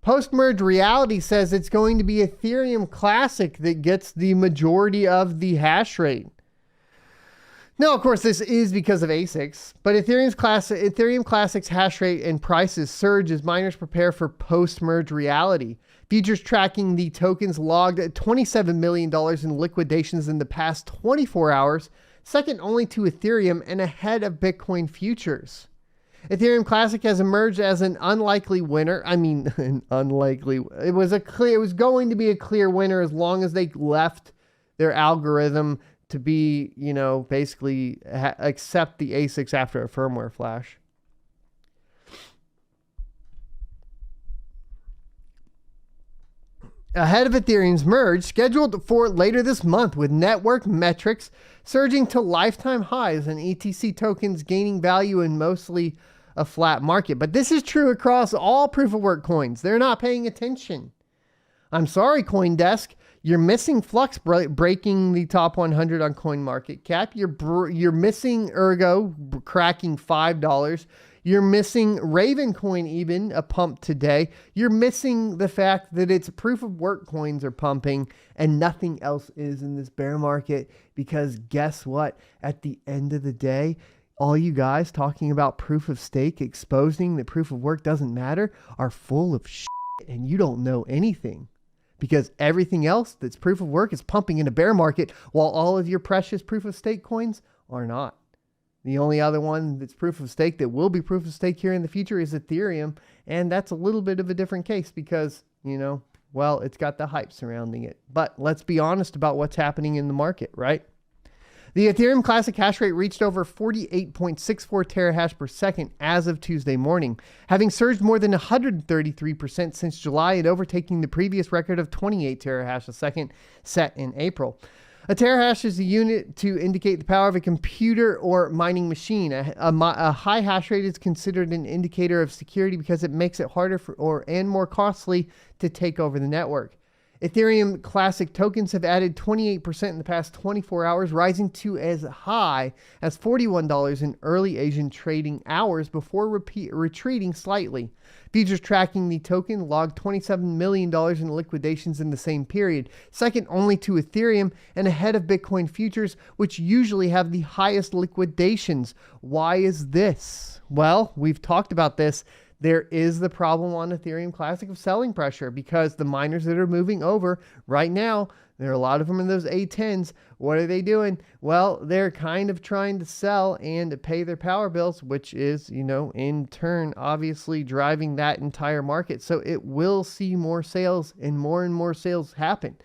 Post-merge reality says it's going to be Ethereum Classic that gets the majority of the hash rate. Now, of course, this is because of ASICs, but Ethereum Classic's hash rate and prices surge as miners prepare for post-merge reality. Futures tracking the tokens logged $27 million in liquidations in the past 24 hours, second only to Ethereum and ahead of Bitcoin futures. Ethereum Classic has emerged as an unlikely winner. It was going to be a clear winner as long as they left their algorithm to be, basically accept the ASICs after a firmware flash. Ahead of Ethereum's merge, scheduled for later this month, with network metrics surging to lifetime highs and ETC tokens gaining value in mostly a flat market. But this is true across all proof-of-work coins. They're not paying attention. I'm sorry, CoinDesk. You're missing Flux breaking the top 100 on CoinMarketCap. You're missing Ergo cracking $5. You're missing Ravencoin, even a pump today. You're missing the fact that its proof-of-work coins are pumping and nothing else is in this bear market, because guess what? At the end of the day, all you guys talking about proof of stake, exposing that proof of work doesn't matter, are full of shit, and you don't know anything. Because everything else that's proof of work is pumping in a bear market, while all of your precious proof of stake coins are not. The only other one that's proof of stake that will be proof of stake here in the future is Ethereum. And that's a little bit of a different case because, it's got the hype surrounding it. But let's be honest about what's happening in the market, right? The Ethereum Classic hash rate reached over 48.64 terahash per second as of Tuesday morning, having surged more than 133% since July and overtaking the previous record of 28 terahash a second set in April. A terahash is a unit to indicate the power of a computer or mining machine. A high hash rate is considered an indicator of security because it makes it harder and more costly to take over the network. Ethereum Classic tokens have added 28% in the past 24 hours, rising to as high as $41 in early Asian trading hours before retreating slightly. Futures tracking the token logged $27 million in liquidations in the same period, second only to Ethereum and ahead of Bitcoin futures, which usually have the highest liquidations. Why is this? Well, we've talked about this. There is the problem on Ethereum Classic of selling pressure, because the miners that are moving over right now, there are a lot of them in those A10s. What are they doing? Well, they're kind of trying to sell and pay their power bills, which is, in turn, obviously driving that entire market. So it will see more sales and more sales happen.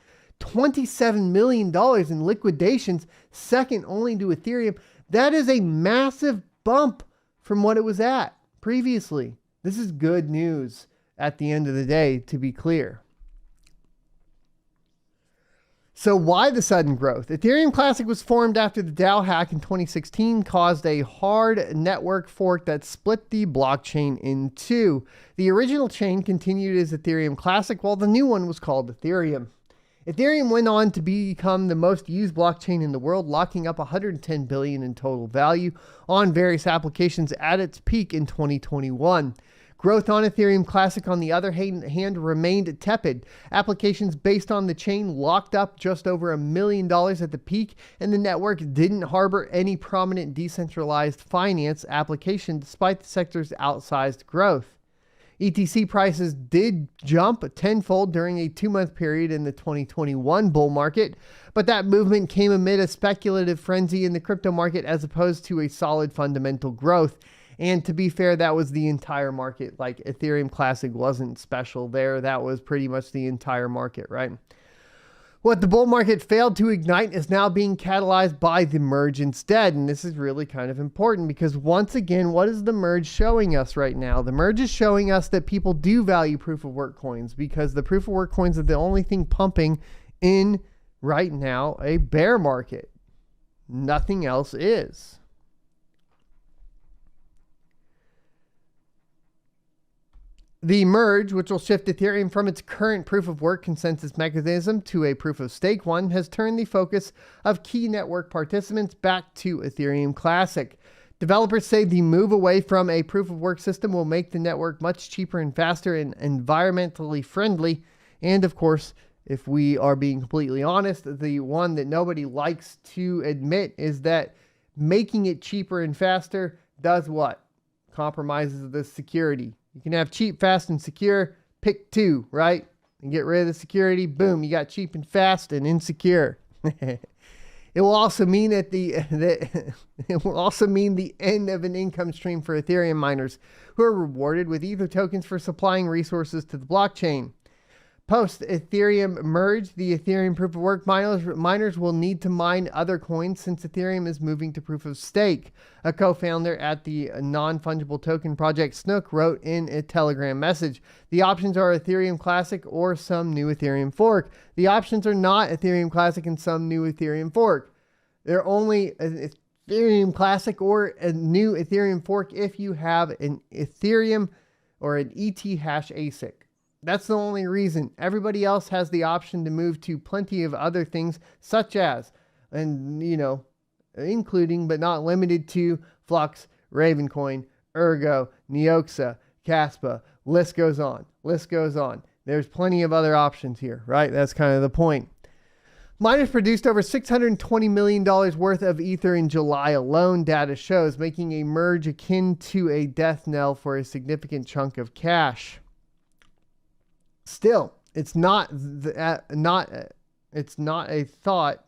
$27 million in liquidations, second only to Ethereum. That is a massive bump from what it was at previously. This is good news at the end of the day, to be clear. So why the sudden growth? Ethereum Classic was formed after the DAO hack in 2016 caused a hard network fork that split the blockchain in two. The original chain continued as Ethereum Classic, while the new one was called Ethereum. Ethereum went on to become the most used blockchain in the world, locking up $110 billion in total value on various applications at its peak in 2021. Growth on Ethereum Classic, on the other hand, remained tepid. Applications based on the chain locked up just over $1 million at the peak, and the network didn't harbor any prominent decentralized finance application despite the sector's outsized growth. ETC prices did jump tenfold during a 2-month period in the 2021 bull market, but that movement came amid a speculative frenzy in the crypto market as opposed to a solid fundamental growth. And to be fair, that was the entire market. Like, Ethereum Classic wasn't special there. That was pretty much the entire market, right? What the bull market failed to ignite is now being catalyzed by the merge instead. And this is really kind of important because, once again, what is the merge showing us right now? The merge is showing us that people do value proof of work coins, because the proof of work coins are the only thing pumping in right now a bear market. Nothing else is. The merge, which will shift Ethereum from its current proof-of-work consensus mechanism to a proof-of-stake one, has turned the focus of key network participants back to Ethereum Classic. Developers say the move away from a proof of work system will make the network much cheaper and faster and environmentally friendly. And of course, if we are being completely honest, the one that nobody likes to admit is that making it cheaper and faster does what? Compromises the security. You can have cheap, fast, and secure. Pick two, right? And get rid of the security. Boom, you got cheap and fast and insecure. It will also mean that it will also mean the end of an income stream for Ethereum miners who are rewarded with Ether tokens for supplying resources to the blockchain. Post Ethereum merge, the Ethereum proof of work miners will need to mine other coins since Ethereum is moving to proof of stake. A co-founder at the non-fungible token project Snook wrote in a Telegram message. The options are Ethereum Classic or some new Ethereum fork. The options are not Ethereum Classic and some new Ethereum fork. They're only Ethereum Classic or a new Ethereum fork if you have an Ethereum or an ETH hash ASIC. That's the only reason. Everybody else has the option to move to plenty of other things, such as, and including but not limited to Flux, Ravencoin, Ergo, Neoxa, Caspa. List goes on. List goes on. There's plenty of other options here, right? That's kind of the point. Miners produced over $620 million worth of Ether in July alone, data shows, making a merge akin to a death knell for a significant chunk of cash. Still, it's not a thought.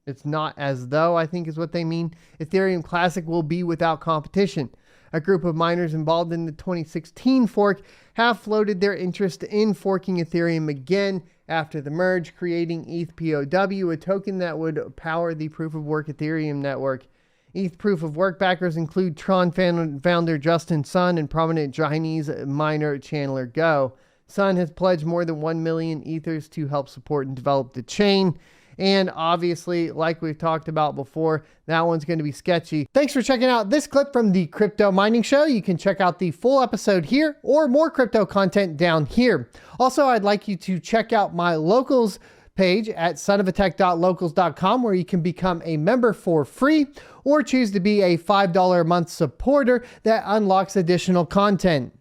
It's not as though, I think is what they mean. Ethereum Classic will be without competition. A group of miners involved in the 2016 fork have floated their interest in forking Ethereum again after the merge, creating ETH POW, a token that would power the proof of work Ethereum network. ETH proof of work backers include Tron founder Justin Sun and prominent Chinese miner Chandler Go. Sun has pledged more than 1 million ethers to help support and develop the chain. And obviously, like we've talked about before, that one's going to be sketchy. Thanks for checking out this clip from the Crypto Mining Show. You can check out the full episode here or more crypto content down here. Also, I'd like you to check out my locals page at sonofatech.locals.com where you can become a member for free or choose to be a $5 a month supporter that unlocks additional content.